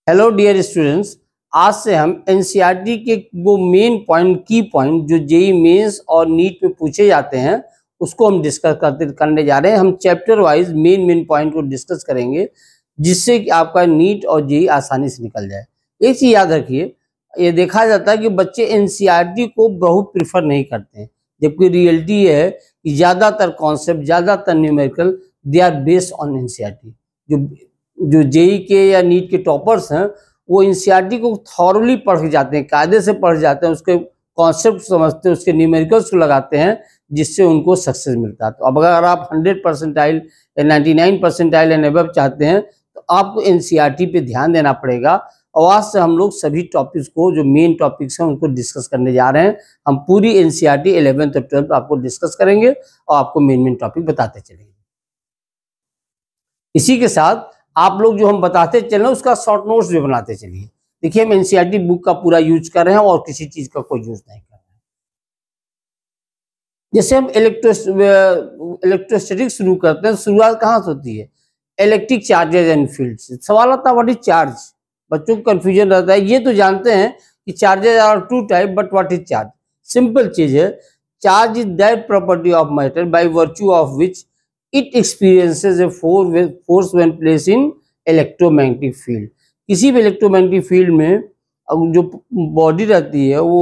Hello dear students, आज से हम एनसीईआरटी के वो मेन पॉइंट की पॉइंट जो जेईई मेंस और नीट में पूछे जाते हैं उसको हम डिस्कस करने जा रहे हैं। हम चैप्टर वाइज मेन पॉइंट को डिस्कस करेंगे जिससे कि आपका नीट और जेईई आसानी से निकल जाए। एक चीज याद रखिए, ये देखा जाता है कि बच्चे एनसीईआरटी को बहुत प्रिफर नहीं करते हैं, जबकि रियलिटी ये है कि ज़्यादातर कॉन्सेप्ट, ज़्यादातर numerical they are based on NCERT. जो जेईई के या नीट के टॉपर्स हैं वो एनसीईआरटी को थॉरली पढ़ जाते हैं, कायदे से पढ़ जाते हैं, उसके कॉन्सेप्ट समझते हैं, उसके न्यूमेरिकल्स को लगाते हैं, जिससे उनको सक्सेस मिलता है। तो अब अगर आप 100 परसेंटाइल या 99 परसेंटाइल एंड अबव चाहते हैं तो आपको एनसीईआरटी पे ध्यान देना पड़ेगा। और आज से हम लोग सभी टॉपिक्स को, जो मेन टॉपिक्स हैं, उनको डिस्कस करने जा रहे हैं। हम पूरी एनसीईआरटी 11th और 12th आपको डिस्कस करेंगे और आपको मेन टॉपिक बताते चलेंगे। इसी के साथ आप लोग जो हम बताते चल रहे हैं उसका शॉर्ट नोट्स भी बनाते चलिए। देखिए, हम एनसीईआरटी बुक का पूरा यूज कर रहे हैं और किसी चीज का कोई यूज नहीं कर रहे हैं। जैसे हम इलेक्ट्रोस्टैटिक्स शुरू करते हैं, शुरुआत कहाँ से होती है? इलेक्ट्रिक चार्जेस एंड फील्ड से। सवाल आता है व्हाट इज चार्ज। बच्चों को कंफ्यूजन रहता है। ये तो जानते हैं कि charges are two type, but what is charge? Simple चीज है, charge is that property of matter by virtue of which it experiences a force when placed in electromagnetic field। किसी भी इलेक्ट्रोमैग्नेटिक फील्ड में जो बॉडी रहती है वो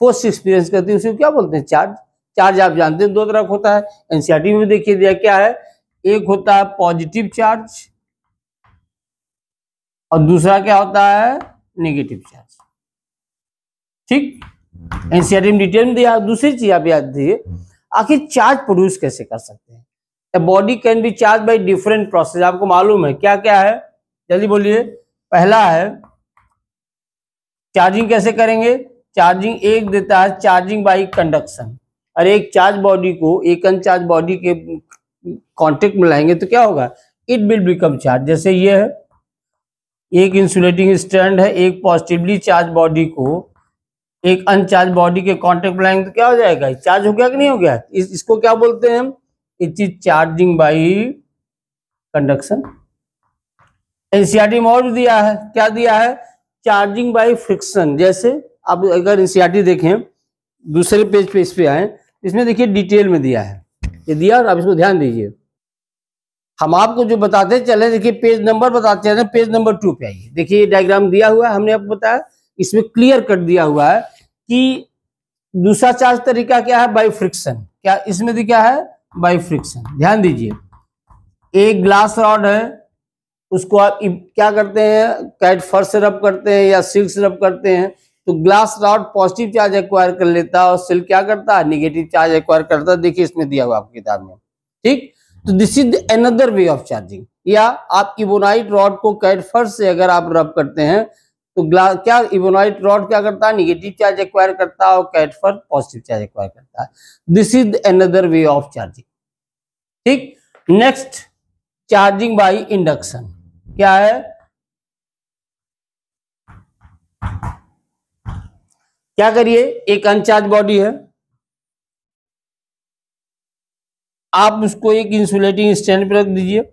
force experience करती है, उसे क्या बोलते हैं? चार्ज। चार्ज आप जानते हैं दो तरह का होता है, एनसीईआरटी में भी देखिए दिया क्या है। एक होता है पॉजिटिव चार्ज और दूसरा क्या होता है? Negative charge. ठीक, एनसीईआरटी में डिटेल में दिया। दूसरी चीज आप याद दीजिए, आखिर चार्ज प्रोड्यूस कैसे कर सकते हैं? A body can be charged by different process। आपको मालूम है क्या क्या है? जल्दी बोलिए। पहला है चार्जिंग कैसे करेंगे? चार्जिंग एक देता है चार्जिंग बाई कंडक्शन। और एक चार्ज बॉडी को एक अनचार्ज बॉडी के कांटेक्ट में लाएंगे तो क्या होगा? It will become charge. जैसे ये है, एक इंसुलेटिंग स्ट्रैंड है, एक पॉजिटिवली चार्ज बॉडी को एक अनचार्ज बॉडी के कांटेक्ट में लाएंगे तो क्या हो जाएगा? चार्ज हो गया कि नहीं हो गया? इसको क्या बोलते हैं हम? It is charging by conduction. NCERT में और दिया है, क्या दिया है? Charging by friction. जैसे आप अगर एनसीईआरटी देखें, दूसरे पेज पे इस पे आए, इसमें देखिए डिटेल में दिया है, ये दिया और आप इसको ध्यान दीजिए। हम आपको जो बताते चले, देखिए पेज नंबर बताते चले, पेज नंबर 2 पे आइए। देखिए ये डायग्राम दिया हुआ है, हमने आपको बताया, इसमें क्लियर कट दिया हुआ है कि दूसरा चार्ज तरीका क्या है? By friction. क्या इसमें दिखा है? By friction. ध्यान दीजिए, एक ग्लास रॉड है, उसको आप क्या करते हैं? कैट फर्श से रब करते हैं या सिल्क से रब करते हैं, तो glass rod positive charge acquire कर लेता है और सिल्क क्या करता है? निगेटिव चार्ज एक्वायर करता है। देखिए इसमें दिया हुआ आपकी किताब में। ठीक, तो this is another way of charging. या आप इबोनाइट रॉड को कैट फर्श से अगर आप रब करते हैं तो ग्लास क्या, इबोनाइट रॉड क्या करता है? निगेटिव चार्ज एक्वायर करता है और कैट फर्श पॉजिटिव चार्ज एक्वायर करता है। This is another way of charging. ठीक, नेक्स्ट चार्जिंग बाई इंडक्शन। क्या है? क्या करिए, एक अनचार्ज बॉडी है, आप उसको एक इंसुलेटिंग स्टैंड पर रख दीजिए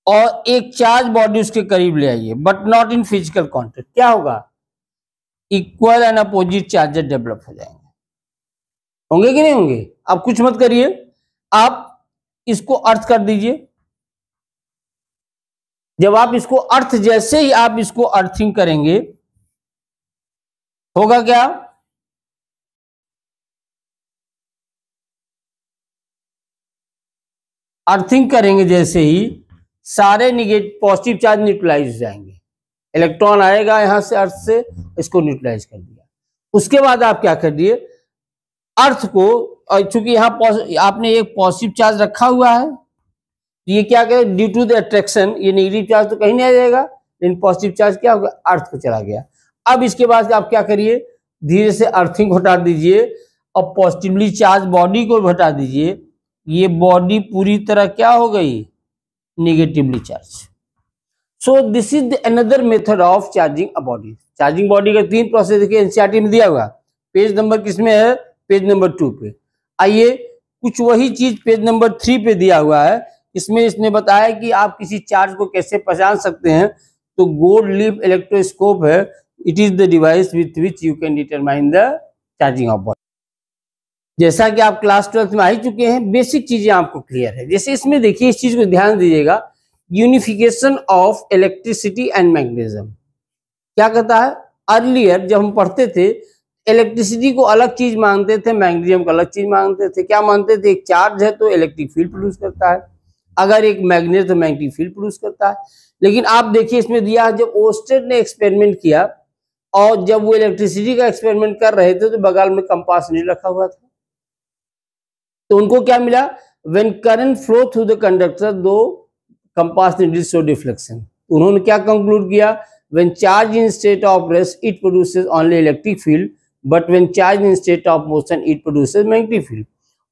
और एक चार्ज बॉडी उसके करीब ले आइए, but not in physical contact. क्या होगा? Equal and opposite charges develop हो जाएंगे। होंगे कि नहीं होंगे? आप कुछ मत करिए, आप इसको अर्थ कर दीजिए। जब आप इसको अर्थ, जैसे ही आप इसको अर्थिंग करेंगे होगा क्या? अर्थिंग करेंगे जैसे ही सारे निगेटिव पॉजिटिव चार्ज न्यूट्रलाइज हो जाएंगे। इलेक्ट्रॉन आएगा यहां से अर्थ से, इसको न्यूट्रलाइज कर दिया। उसके बाद आप क्या कर दिए? अर्थ को, चूंकि यहां आपने एक पॉजिटिव चार्ज रखा हुआ है, ये क्या करे? ड्यू टू द अट्रैक्शन ये नेगेटिव चार्ज तो कहीं नहीं आ जाएगा, लेकिन पॉजिटिव चार्ज क्या होगा? अर्थ को चला गया। अब इसके बाद आप क्या करिए? धीरे से अर्थिंग हटा दीजिए और पॉजिटिवली चार्ज बॉडी को हटा दीजिए। ये बॉडी पूरी तरह क्या हो गई? Negatively charge. So this is another method of charging a body. Charging body का 3 प्रोसेस देखिए एनसीईआरटी में दिया हुआ। पेज नंबर किसमें है? पेज नंबर 2 पे। आइए कुछ वही चीज पेज नंबर 3 पे दिया हुआ है। इसमें इसने बताया कि आप किसी चार्ज को कैसे पहचान सकते हैं। तो गोल्ड लीफ इलेक्ट्रोस्कोप है, it is the device with which you can determine the charging of body. जैसा कि आप क्लास 12th में आ ही चुके हैं, बेसिक चीजें आपको क्लियर है। जैसे इसमें देखिए, इस चीज को ध्यान दीजिएगा, unification of electricity and magnetism क्या कहता है। अर्लियर जब हम पढ़ते थे, इलेक्ट्रिसिटी को अलग चीज मानते थे, मैग्नेटिज्म को अलग चीज मानते थे। क्या मानते थे, एक चार्ज है तो इलेक्ट्रिक फील्ड प्रोड्यूस करता है, अगर एक मैग्नेट तो मैग्नेटिक फील्ड प्रोड्यूस करता है। लेकिन आप देखिए इसमें दिया, जब ओस्टेड ने एक्सपेरिमेंट किया और जब वो इलेक्ट्रिसिटी का एक्सपेरिमेंट कर रहे थे तो बगल में कंपास नीडल रखा हुआ था, तो उनको क्या मिला, when current flow through the conductor दो कंपास नीडल शो डिफ्लेक्शन। उन्होंने क्या कंक्लूड किया, when charge in state of rest it produces only electric field, but when charge in state of motion it produces magnetic field.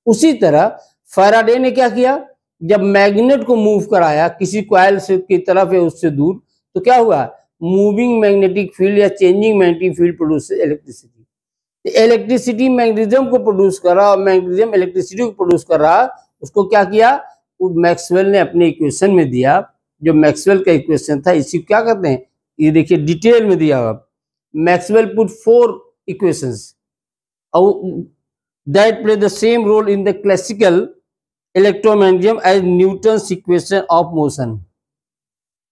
उसी तरह Faraday ने क्या किया, जब मैग्नेट को मूव कराया किसी कॉइल से की तरफ या उससे दूर, तो क्या हुआ, मूविंग मैग्नेटिक फील्ड या changing magnetic field produces electricity. Electricity magnetism को प्रोड्यूस कर रहा और मैग्नेटिज्म इलेक्ट्रिसिटी को प्रोड्यूस कर रहा, उसको क्या किया, मैक्सवेल ने अपने इक्वेशन में दिया। जो मैक्सवेल का इक्वेशन था, इसी क्या कहते हैं, ये देखिए डिटेल में दिया हुआ। Maxwell put 4 equations that play the same role in the classical electromagnetism as Newton's equation of motion.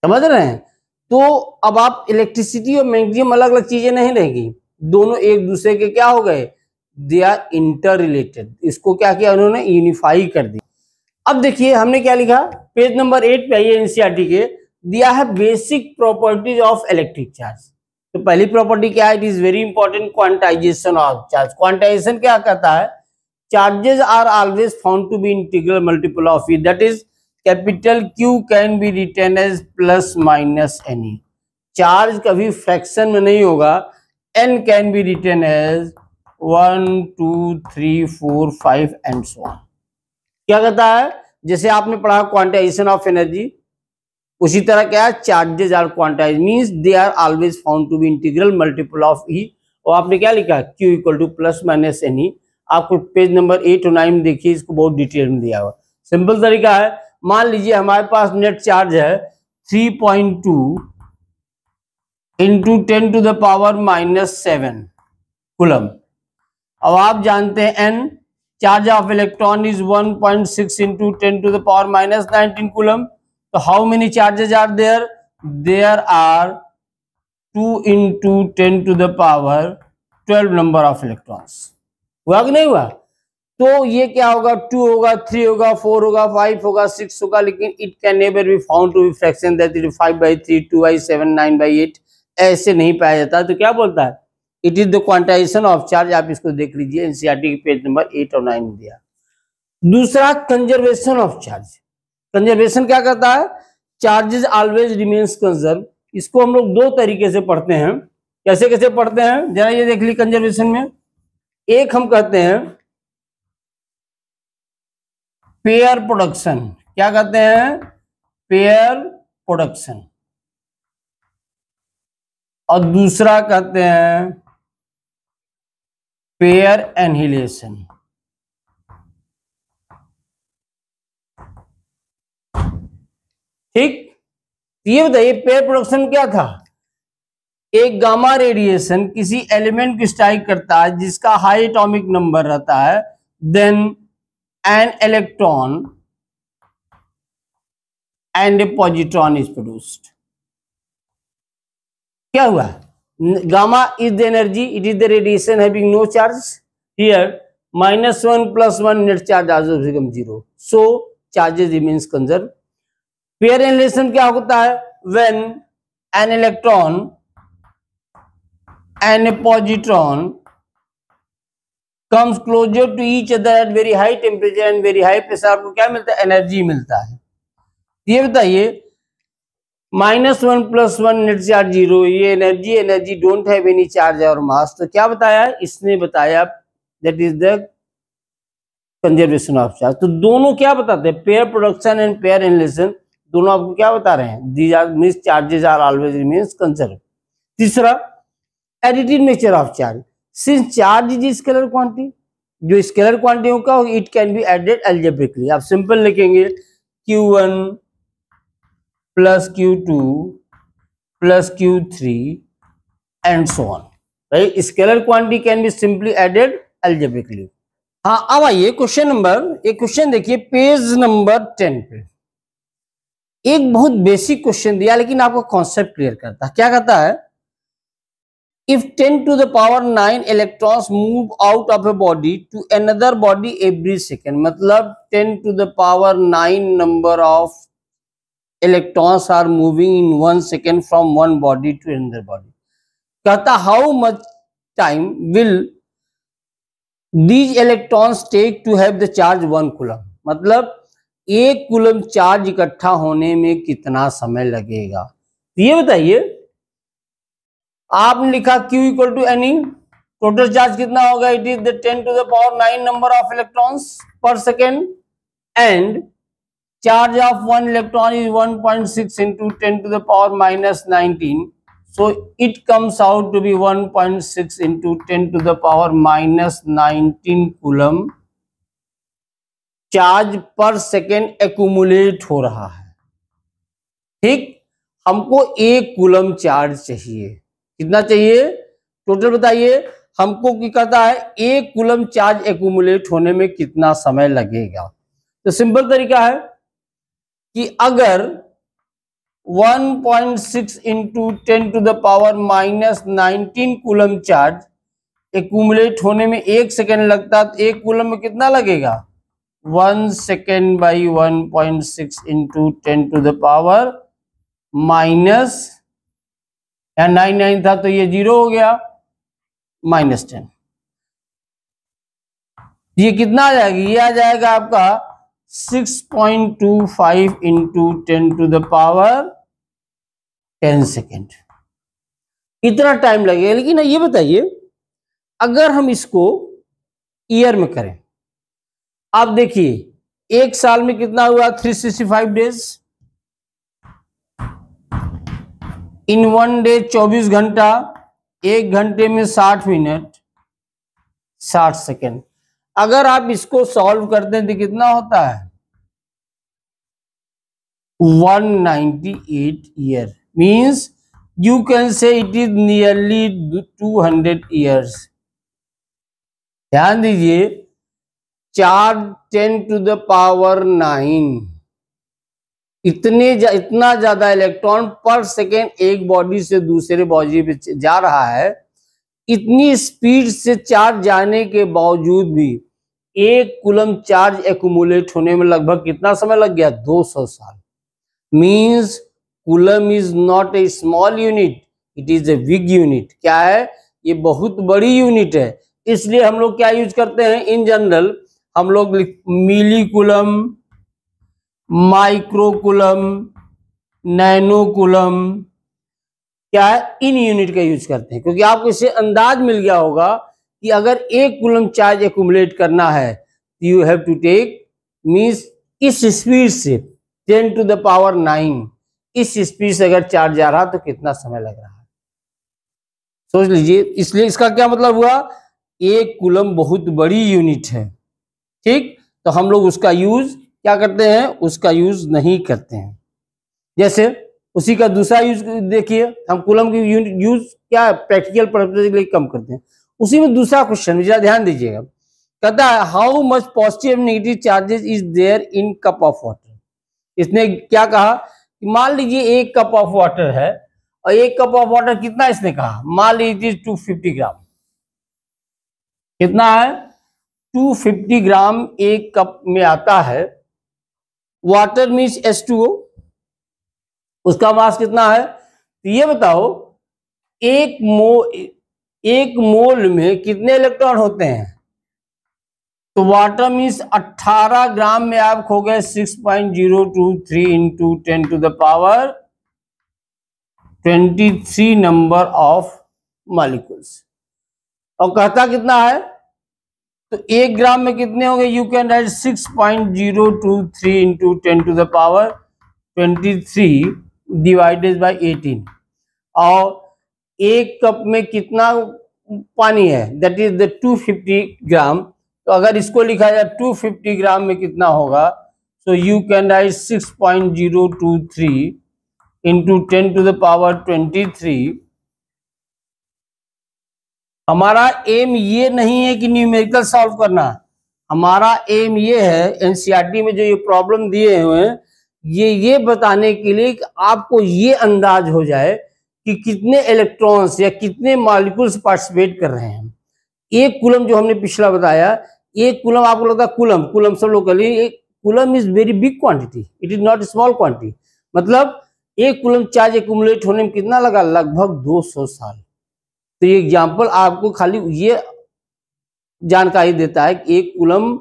समझ रहे हैं। तो अब आप इलेक्ट्रिसिटी और मैग्नेटिज्म अलग अलग चीजें नहीं रहेंगी, दोनों एक दूसरे के क्या हो गए, दे आर इंटर रिलेटेड। इसको क्या किया उन्होंने, यूनिफाई कर दिया। अब देखिए हमने क्या लिखा, पेज नंबर 8 पे आइए, एनसीईआरटी के दिया है basic properties of electric charge. तो पहली प्रॉपर्टी क्या है, it is very important, quantization of charge. Quantization क्या कहता है, charges are always found to be integral multiple of e, that is capital Q can be written as plus minus any। Charge कभी fraction में नहीं होगा, n can be written as 1 2 3 4 5 and so on। क्या कहता है, जैसे आपने पढ़ा क्वांटाइजेशन ऑफ एनर्जी, उसी तरह क्या है, charges are quantized means they are always found to be integral multiple of e. और आपने क्या लिखा, Q equal to plus minus n e. आपको पेज नंबर 8 और 9 में देखिए, इसको बहुत डिटेल में दिया हुआ। सिंपल तरीका है, मान लीजिए हमारे पास नेट चार्ज है 3.2 into 10 to the power -7 coulomb. अब आप जानते हैं n, charge of electron is 1.6 into 10 to the power -19 coulomb. तो how many charges are there, there are 2 into 10 to the power 12 number of electrons. हुआ कि नहीं हुआ। तो ये क्या होगा, 2 होगा, 3 होगा, 4 होगा, 5 होगा, 6 होगा, लेकिन it can never be found to be fraction that is 5/3 2/7 9/8 ऐसे नहीं पाया जाता। तो क्या बोलता है, it is the quantization of charge. आप इसको देख लीजिए, एनसीईआरटी के पेज नंबर 8 और 9 में दिया। दूसरा, कंजर्वेशन ऑफ चार्ज। कंजर्वेशन क्या कहता है, चार्जेस ऑलवेज रिमेन्स कंजर्व। इसको हम लोग 2 तरीके से पढ़ते हैं। कैसे कैसे पढ़ते हैं, जरा ये देख ली कंजर्वेशन में। एक हम कहते हैं पेयर प्रोडक्शन। क्या कहते हैं, पेयर प्रोडक्शन। और दूसरा कहते हैं पेयर एनहिलेशन। ठीक, ये बताइए पेयर प्रोडक्शन क्या था। एक गामा रेडिएशन किसी एलिमेंट को स्ट्राइक करता है जिसका हाई एटॉमिक नंबर रहता है, then an electron and a positron is produced. क्या हुआ, gamma is the energy, it is the radiation having no charge, here -1 + 1 net charge also become 0, so charges remains conserve. Pair annihilation क्या होता है, when an electron and a positron comes closer to each other at very high temperature and very high pressure, आपको क्या मिलता है, energy मिलता है। ये बताइए -1 + 1 नेट चार्ज 0, ये energy don't have any charge और मास। तो क्या बताया इसने, बताया that is the conservation of charge. तो दोनों क्या बताते हैं, pair production and pair annihilation, दोनों आपको क्या बता रहे हैं, these are means charges are always remains conserve. तीसरा, additive nature of charge. Since charge is scalar quantity, जो स्केलर क्वांटिटी होगा it can be added algebraically. आप सिंपल लिखेंगे Q1 + Q2 plus Q3 and so on. Right? Scalar quantity can be simply added algebraically. हाँ, अब आइए एक question देखिए page number 10 पे। एक बहुत बेसिक क्वेश्चन दिया लेकिन आपको कॉन्सेप्ट क्लियर करता है। क्या कहता है, if 10 to the power 9 electrons move out of a body to another body every second, मतलब 10 to the power 9 number of electrons are moving in 1 second from one body to another body. कहता how much time will these electrons take to have the charge 1 coulomb, मतलब 1 coulomb charge इकट्ठा होने में कितना समय लगेगा। तो ये बताइए, आपने लिखा Q equal to any, total charge कितना होगा, it is the 10 to the power 9 number of electrons per second and charge of 1 electron is 1.6 into 10 to the power minus 19, so it comes out to be 1.6 into 10 to the power minus 19 coulomb charge पर second accumulate हो रहा है। ठीक, हमको 1 coulomb charge चाहिए, कितना चाहिए total बताइए, हमको क्या कहता है 1 कूलम चार्ज एक्यूमुलेट होने में कितना समय लगेगा। तो सिंपल तरीका है कि अगर 1.6 into 10 to the power minus 19 coulomb charge accumulate होने में 1 सेकेंड लगता है, तो 1 कूलम में कितना लगेगा, 1 second by 1.6 into 10 to the power minus 99 था तो ये 0 हो गया, -10। ये कितना आ जाएगा, ये आ जाएगा आपका 6.25 into 10 to the power 10 second, इतना टाइम लगेगा। लेकिन ये बताइए अगर हम इसको ईयर में करें, आप देखिए 1 साल में कितना हुआ, 365 डेज, इन 1 डे 24 घंटा, 1 घंटे में 60 मिनट 60 सेकेंड। अगर आप इसको सॉल्व करते हैं तो कितना होता है, 198 year, means you can say it is nearly 200 years. ध्यान दीजिए, चार्ज 10 to the power 9 इतना ज्यादा इलेक्ट्रॉन पर सेकेंड एक बॉडी से दूसरे बॉडी पे जा रहा है, इतनी स्पीड से चार्ज जाने के बावजूद भी 1 कूलम चार्ज एक्यूमुलेट होने में लगभग कितना समय लग गया, 200 साल। Means coulomb is not a small unit, it is a big unit. क्या है, ये बहुत बड़ी यूनिट है। इसलिए हम लोग क्या यूज करते हैं, इन जनरल हम लोग milli coulomb, micro coulomb, nano coulomb, क्या है, इन यूनिट का यूज करते हैं, क्योंकि आपको इससे अंदाज मिल गया होगा कि अगर 1 कूलम चार्ज एक्यूमुलेट करना है you have to take, means इस स्पीड से 10 to the power 9 इस स्पीड से अगर चार्ज जा रहा तो कितना समय लग रहा है, सोच लीजिए। इसलिए इसका क्या मतलब हुआ, 1 कूलम बहुत बड़ी यूनिट है। ठीक, तो हम लोग उसका यूज क्या करते हैं, उसका यूज नहीं करते हैं। जैसे उसी का दूसरा यूज देखिए, हम कूलम की यूज क्या प्रैक्टिकल पर्पज के लिए कम करते हैं। उसी में दूसरा क्वेश्चन जरा ध्यान दीजिएगा, कहता है how much positive negative charges is there in cup of water. इसने क्या कहा कि मान लीजिए 1 कप ऑफ वाटर है और 1 कप ऑफ वाटर कितना, इसने कहा मान लीजिए 250 ग्राम, कितना है 250 ग्राम 1 कप में आता है। वाटर मीन्स H2O, उसका मास कितना है, तो ये बताओ 1 मोल में कितने इलेक्ट्रॉन होते हैं, तो वाटर मीन्स 18 ग्राम में आप खो गए 6.023 into 10 to the power 23 number of molecules. और कहता कितना है, तो 1 ग्राम में कितने होंगे, you can write 6.023 into 10 to the power 23 divided by 18। और 1 कप में कितना पानी है, दैट इज द 250 ग्राम। तो अगर इसको लिखा जाए 250 ग्राम में कितना होगा, so you can write 6.023 into 10⁻23। हमारा एम ये नहीं है कि न्यूमेरिकल सॉल्व करना, हमारा एम ये है एनसीईआरटी में जो ये प्रॉब्लम दिए हुए हैं ये बताने के लिए कि आपको ये अंदाज हो जाए कि कितने इलेक्ट्रॉन्स या कितने मॉलिक्यूल्स पार्टिसिपेट कर रहे हैं। एक कूलम जो हमने पिछला बताया, एक कूलम आपको लगता है कूलम सब लोग करिए, एक coulomb is very big quantity, it is not small quantity. मतलब एक कूलम चार्ज एक्यूमुलेट होने में कितना लगा, लगभग 200 साल। तो ये एग्जाम्पल आपको खाली ये जानकारी देता है कि एक कूलम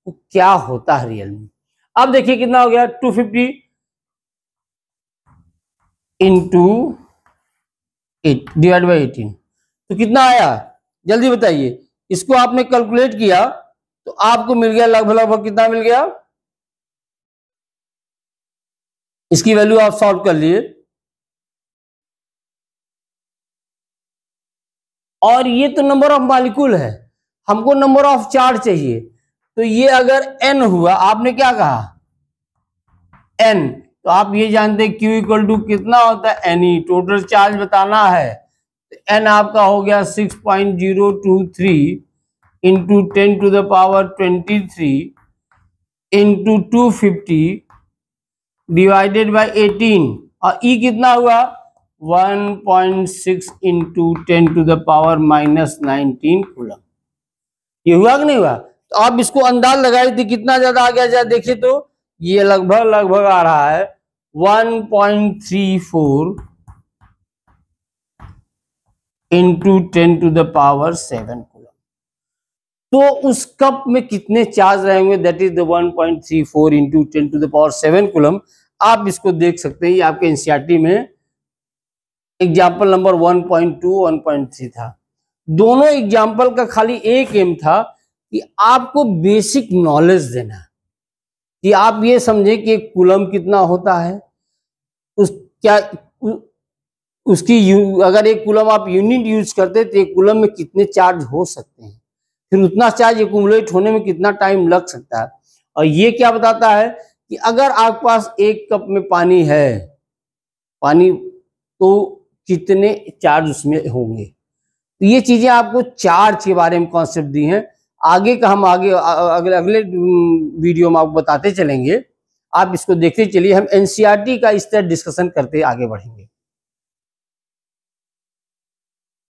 क्या होता है रियल में। अब देखिए कितना हो गया, 250 इंटू 8 डिवाइड बाई 18, तो कितना आया जल्दी बताइए। इसको आपने कैलकुलेट किया तो आपको मिल गया लगभग कितना मिल गया, इसकी वैल्यू आप सॉल्व कर लिए। और ये तो नंबर ऑफ मॉलिक्यूल है, हमको नंबर ऑफ चार्ज चाहिए। तो ये अगर n हुआ, आपने क्या कहा n, तो आप ये जानते हैं Q इक्वल टू कितना होता है Ne, टोटल चार्ज बताना है। तो n आपका हो गया 6.023 इंटू 10⁻23 इंटू 250 डिवाइडेड बाई 18, और E कितना हुआ 1.6 इंटू 10⁻⁻19 कूलम। ये हुआ कि नहीं हुआ? तो आप इसको अंदाज लगाई थी कितना ज्यादा आ गया, जरा देखिए तो ये लगभग आ रहा है 1.34 इंटू 10�7 कूलम। तो उस कप में कितने चार्ज रहेंगे, that is the 1.34 into 10�7 coulomb. आप इसको देख सकते हैं, ये आपके एनसीईआरटी में एग्जाम्पल नंबर 1.2 1.3 था। दोनों एग्जाम्पल का खाली एक एम था कि आपको बेसिक नॉलेज देना, कि आप ये समझें कि एक कूलम कितना होता है, उसकी अगर एक कूलम आप यूनिट यूज करते तो एक कूलम में कितने चार्ज हो सकते हैं, फिर उतना चार्ज एक्यूमुलेट होने में कितना टाइम लग सकता है। और ये क्या बताता है कि अगर आपके पास एक कप में पानी है, पानी तो कितने चार्ज उसमें होंगे। तो ये चीजें आपको चार्ज के बारे में कॉन्सेप्ट दी हैं। आगे का हम अगले वीडियो में आपको बताते चलेंगे, आप इसको देखते चलिए। हम एनसीईआरटी का इस तरह डिस्कशन करते आगे बढ़ेंगे।